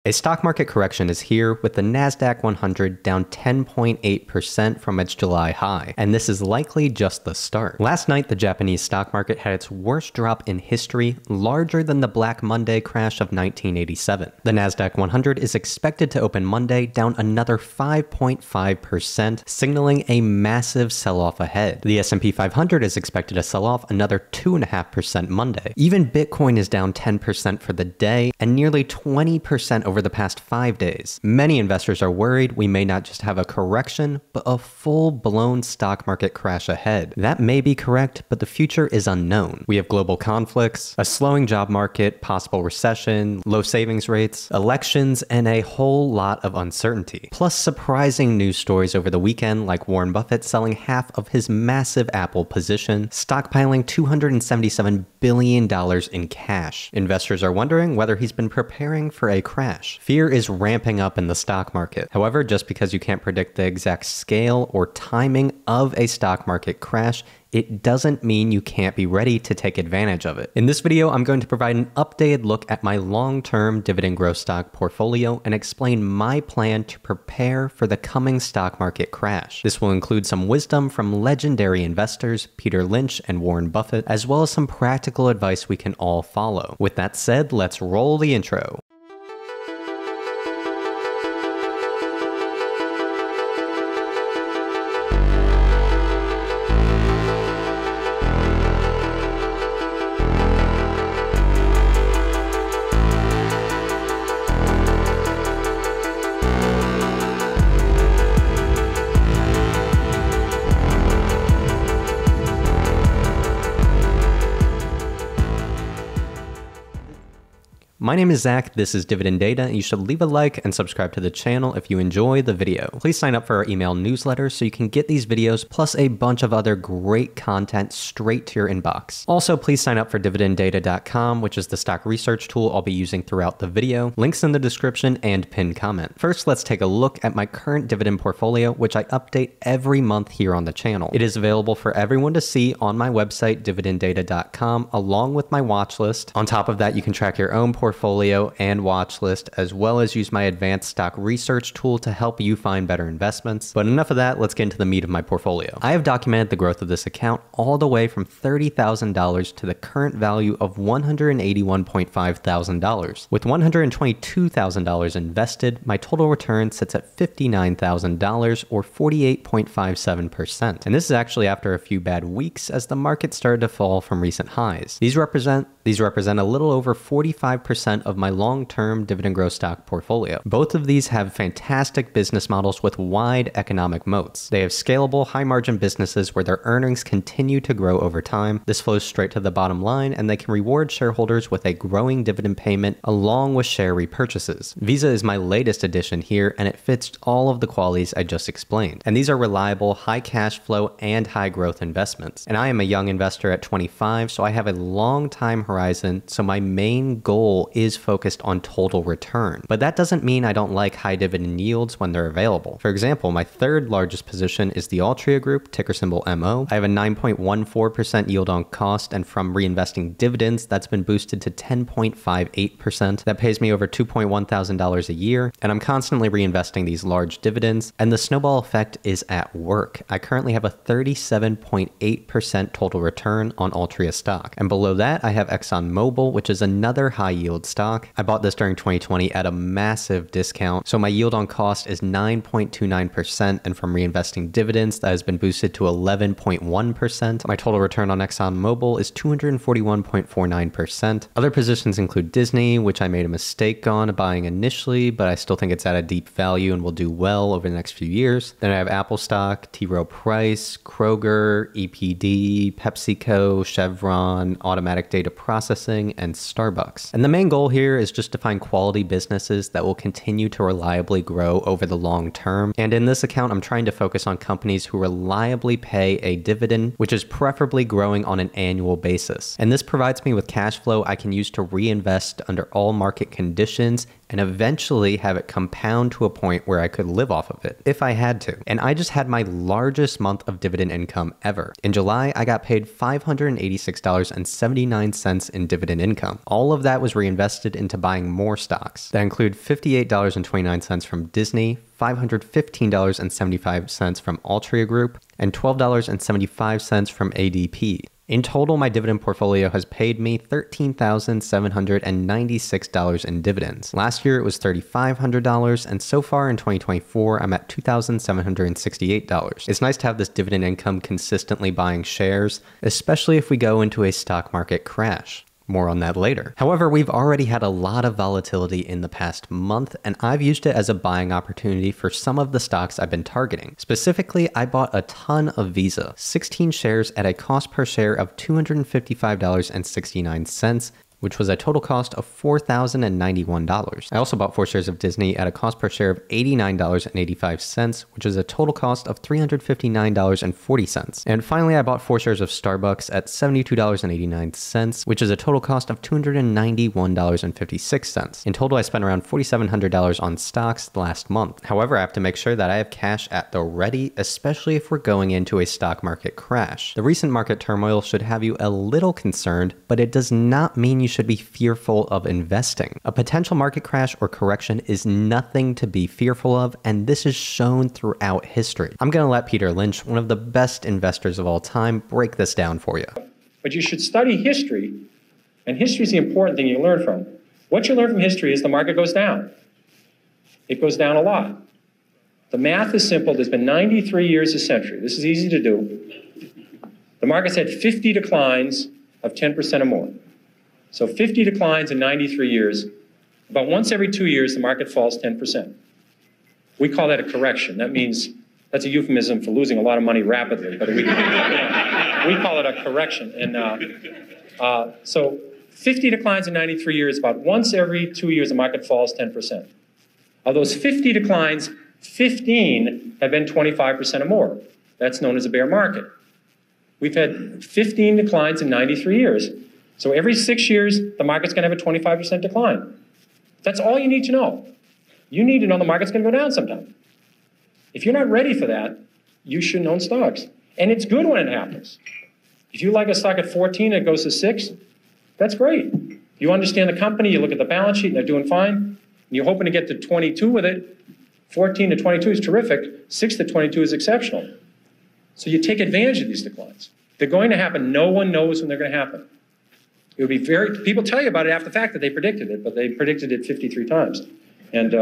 A stock market correction is here, with the Nasdaq 100 down 10.8% from its July high, and this is likely just the start. Last night, the Japanese stock market had its worst drop in history, larger than the Black Monday crash of 1987. The Nasdaq 100 is expected to open Monday down another 5.5%, signaling a massive sell-off ahead. The S&P 500 is expected to sell off another 2.5% Monday. Even Bitcoin is down 10% for the day, and nearly 20% over the past 5 days. Many investors are worried we may not just have a correction, but a full-blown stock market crash ahead. That may be correct, but the future is unknown. We have global conflicts, a slowing job market, possible recession, low savings rates, elections, and a whole lot of uncertainty. Plus surprising news stories over the weekend, like Warren Buffett selling half of his massive Apple position, stockpiling $277 billion in cash. Investors are wondering whether he's been preparing for a crash. Fear is ramping up in the stock market. However, just because you can't predict the exact scale or timing of a stock market crash, it doesn't mean you can't be ready to take advantage of it. In this video, I'm going to provide an updated look at my long-term dividend growth stock portfolio and explain my plan to prepare for the coming stock market crash. This will include some wisdom from legendary investors Peter Lynch and Warren Buffett, as well as some practical advice we can all follow. With that said, let's roll the intro. My name is Zach, this is Dividend Data, and you should leave a like and subscribe to the channel if you enjoy the video. Please sign up for our email newsletter so you can get these videos plus a bunch of other great content straight to your inbox. Also, please sign up for dividenddata.com, which is the stock research tool I'll be using throughout the video. Links in the description and pinned comment. First, let's take a look at my current dividend portfolio, which I update every month here on the channel. It is available for everyone to see on my website, dividenddata.com, along with my watch list. On top of that, you can track your own portfolio and watch list, as well as use my advanced stock research tool to help you find better investments. But enough of that, let's get into the meat of my portfolio. I have documented the growth of this account all the way from $30,000 to the current value of $181.5 thousand. With $122,000 invested, my total return sits at $59,000 or 48.57%. And this is actually after a few bad weeks as the market started to fall from recent highs. These represent a little over 45% of my long-term dividend growth stock portfolio. Both of these have fantastic business models with wide economic moats. They have scalable, high-margin businesses where their earnings continue to grow over time. This flows straight to the bottom line, and they can reward shareholders with a growing dividend payment along with share repurchases. Visa is my latest addition here, and it fits all of the qualities I just explained. And these are reliable, high cash flow, and high growth investments. And I am a young investor at 25, so I have a long time horizon, so my main goal is focused on total return. But that doesn't mean I don't like high dividend yields when they're available. For example, my third largest position is the Altria Group, ticker symbol MO. I have a 9.14% yield on cost, and from reinvesting dividends, that's been boosted to 10.58%. That pays me over $2.1 thousand a year, and I'm constantly reinvesting these large dividends, and the snowball effect is at work. I currently have a 37.8% total return on Altria stock. And below that, I have ExxonMobil, which is another high yield stock. I bought this during 2020 at a massive discount, so my yield on cost is 9.29%, and from reinvesting dividends, that has been boosted to 11.1%. My total return on ExxonMobil is 241.49%. Other positions include Disney, which I made a mistake on buying initially, but I still think it's at a deep value and will do well over the next few years. Then I have Apple stock, T. Rowe Price, Kroger, EPD, PepsiCo, Chevron, Automatic Data Processing, and Starbucks. And the main goal here is just to find quality businesses that will continue to reliably grow over the long term. And in this account, I'm trying to focus on companies who reliably pay a dividend, which is preferably growing on an annual basis. And this provides me with cash flow I can use to reinvest under all market conditions and eventually have it compound to a point where I could live off of it if I had to. And I just had my largest month of dividend income ever. In July, I got paid $586.79 in dividend income. All of that was reinvested into buying more stocks. That include $58.29 from Disney, $515.75 from Altria Group, and $12.75 from ADP. In total, my dividend portfolio has paid me $13,796 in dividends. Last year, it was $3,500, and so far in 2024, I'm at $2,768. It's nice to have this dividend income consistently buying shares, especially if we go into a stock market crash. More on that later. However, we've already had a lot of volatility in the past month, and I've used it as a buying opportunity for some of the stocks I've been targeting. Specifically, I bought a ton of Visa, 16 shares at a cost per share of $255.69, which was a total cost of $4,091. I also bought 4 shares of Disney at a cost per share of $89.85, which is a total cost of $359.40. And finally, I bought 4 shares of Starbucks at $72.89, which is a total cost of $291.56. In total, I spent around $4,700 on stocks the last month. However, I have to make sure that I have cash at the ready, especially if we're going into a stock market crash. The recent market turmoil should have you a little concerned, but it does not mean you should be fearful of investing. A potential market crash or correction is nothing to be fearful of, and this is shown throughout history. I'm going to let Peter Lynch, one of the best investors of all time, break this down for you. But you should study history, and history is the important thing you learn from. What you learn from history is the market goes down. It goes down a lot. The math is simple. There's been 93 years a century. This is easy to do. The market's had 50 declines of 10% or more. So 50 declines in 93 years. About once every 2 years, the market falls 10%. We call that a correction. That means, that's a euphemism for losing a lot of money rapidly, but we call it a correction. And so 50 declines in 93 years, about once every 2 years, the market falls 10%. Of those 50 declines, 15 have been 25% or more. That's known as a bear market. We've had 15 declines in 93 years. So every 6 years, the market's going to have a 25% decline. That's all you need to know. You need to know the market's going to go down sometime. If you're not ready for that, you shouldn't own stocks. And it's good when it happens. If you like a stock at 14 and it goes to 6, that's great. You understand the company, you look at the balance sheet, and they're doing fine, and you're hoping to get to 22 with it. 14 to 22 is terrific. 6 to 22 is exceptional. So you take advantage of these declines. They're going to happen. No one knows when they're going to happen. It would be people tell you about it after the fact that they predicted it, but they predicted it 53 times. And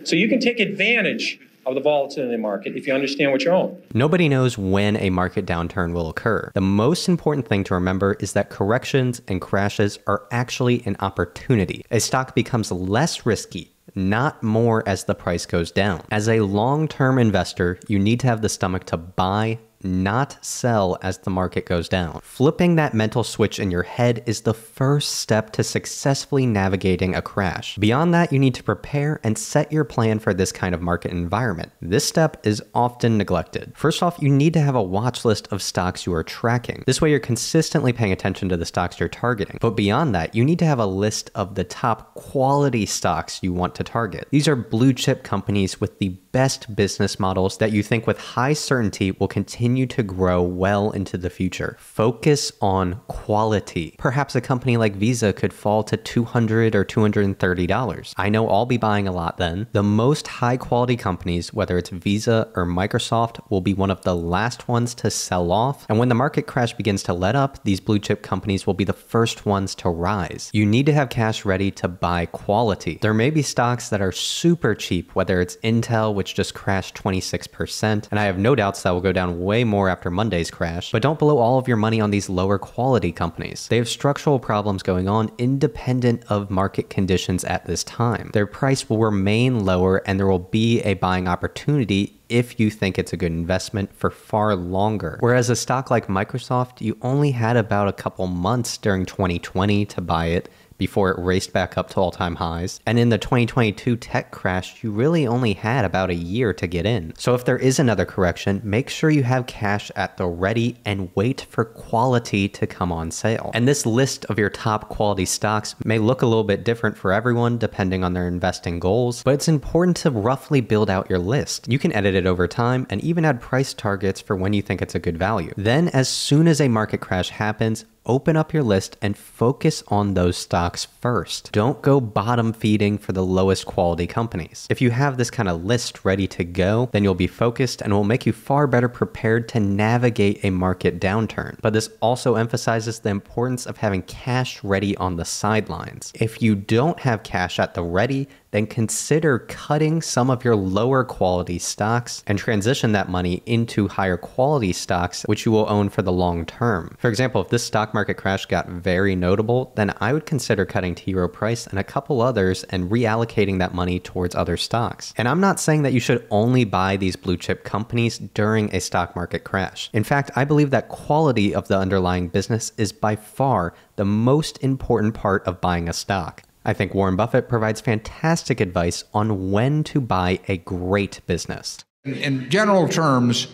so you can take advantage of the volatility in the market if you understand what you own. Nobody knows when a market downturn will occur. The most important thing to remember is that corrections and crashes are actually an opportunity. A stock becomes less risky, not more, as the price goes down. As a long-term investor, you need to have the stomach to buy, not sell as the market goes down. Flipping that mental switch in your head is the first step to successfully navigating a crash. Beyond that, you need to prepare and set your plan for this kind of market environment. This step is often neglected. First off, you need to have a watch list of stocks you are tracking. This way you're consistently paying attention to the stocks you're targeting. But beyond that, you need to have a list of the top quality stocks you want to target. These are blue chip companies with the best business models that you think with high certainty will continue to grow well into the future. Focus on quality. Perhaps a company like Visa could fall to $200 or $230. I know I'll be buying a lot then. The most high quality companies, whether it's Visa or Microsoft, will be one of the last ones to sell off. And when the market crash begins to let up, these blue chip companies will be the first ones to rise. You need to have cash ready to buy quality. There may be stocks that are super cheap, whether it's Intel, which just crashed 26%, and I have no doubts that will go down way more after Monday's crash, but don't blow all of your money on these lower quality companies. They have structural problems going on independent of market conditions at this time. Their price will remain lower and there will be a buying opportunity if you think it's a good investment for far longer. Whereas a stock like Microsoft, you only had about a couple months during 2020 to buy it before it raced back up to all-time highs. And in the 2022 tech crash, you really only had about a year to get in. So if there is another correction, make sure you have cash at the ready and wait for quality to come on sale. And this list of your top quality stocks may look a little bit different for everyone depending on their investing goals, but it's important to roughly build out your list. You can edit it over time and even add price targets for when you think it's a good value. Then as soon as a market crash happens, open up your list and focus on those stocks first. Don't go bottom feeding for the lowest quality companies. If you have this kind of list ready to go, then you'll be focused and will make you far better prepared to navigate a market downturn. But this also emphasizes the importance of having cash ready on the sidelines. If you don't have cash at the ready, then consider cutting some of your lower quality stocks and transition that money into higher quality stocks, which you will own for the long term. For example, if this stock market crash got very notable, then I would consider cutting T. Rowe Price and a couple others and reallocating that money towards other stocks. And I'm not saying that you should only buy these blue chip companies during a stock market crash. In fact, I believe that quality of the underlying business is by far the most important part of buying a stock. I think Warren Buffett provides fantastic advice on when to buy a great business. In general terms,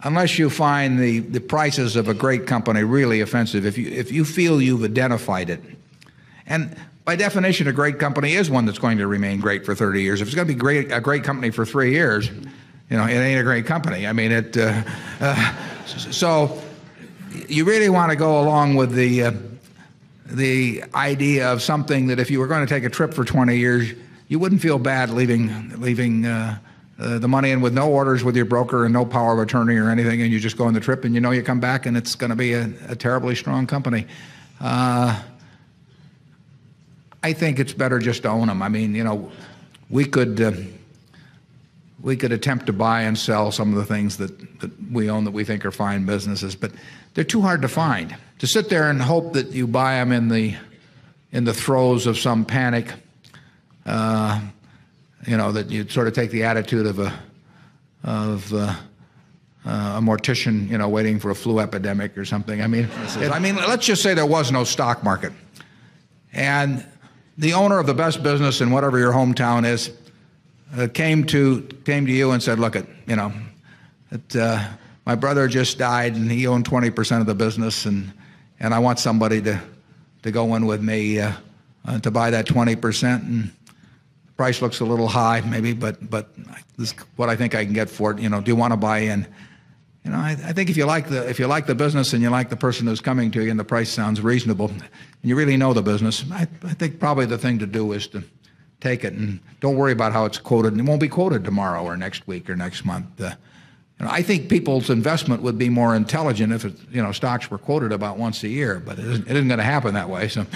unless you find the prices of a great company really offensive, if you feel you've identified it, and by definition a great company is one that's going to remain great for 30 years. If it's going to be a great company for 3 years, it ain't a great company. I mean, so you really want to go along with the idea of something that if you were going to take a trip for 20 years, you wouldn't feel bad leaving the money in with no orders with your broker and no power of attorney or anything, and you just go on the trip and you come back and it's going to be a terribly strong company. I think it's better just to own them. I mean, we could attempt to buy and sell some of the things that we own that we think are fine businesses, but they're too hard to find. To sit there and hope that you buy them in the throes of some panic, that you sort of take the attitude of a mortician, waiting for a flu epidemic or something. I mean, let's just say there was no stock market, and the owner of the best business in whatever your hometown is came to you and said, "Look, my brother just died and he owned 20% of the business, and I want somebody to go in with me to buy that 20%, and the price looks a little high maybe, but this is what I think I can get for it. Do you want to buy in?" I think if you like the business and you like the person who's coming to you and the price sounds reasonable and you really know the business, I think probably the thing to do is to take it and don't worry about how it's quoted. And it won't be quoted tomorrow or next week or next month. I think people's investment would be more intelligent if stocks were quoted about once a year, but it isn't going to happen that way. So.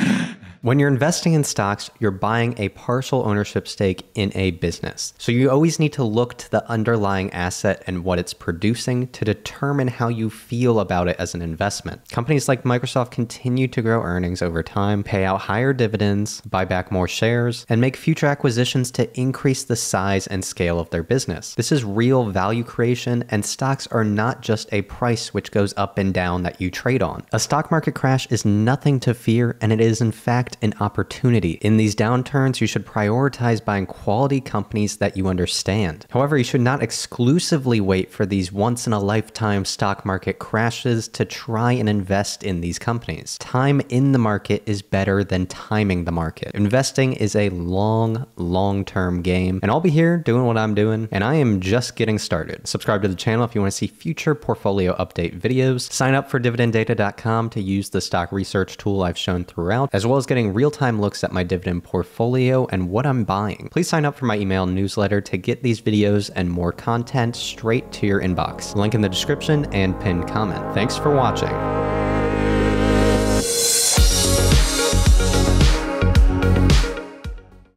When you're investing in stocks, you're buying a partial ownership stake in a business. So you always need to look to the underlying asset and what it's producing to determine how you feel about it as an investment. Companies like Microsoft continue to grow earnings over time, pay out higher dividends, buy back more shares, and make future acquisitions to increase the size and scale of their business. This is real value creation, and stocks are not just a price which goes up and down that you trade on. A stock market crash is nothing to fear, and it is in fact an opportunity. In these downturns, you should prioritize buying quality companies that you understand. However, you should not exclusively wait for these once-in-a-lifetime stock market crashes to try and invest in these companies. Time in the market is better than timing the market. Investing is a long-term game, and I'll be here doing what I'm doing, and I am just getting started. Subscribe to the channel if you want to see future portfolio update videos. Sign up for dividenddata.com to use the stock research tool I've shown throughout, as well as getting real-time looks at my dividend portfolio and what I'm buying. Please sign up for my email newsletter to get these videos and more content straight to your inbox. Link in the description and pinned comment. Thanks for watching.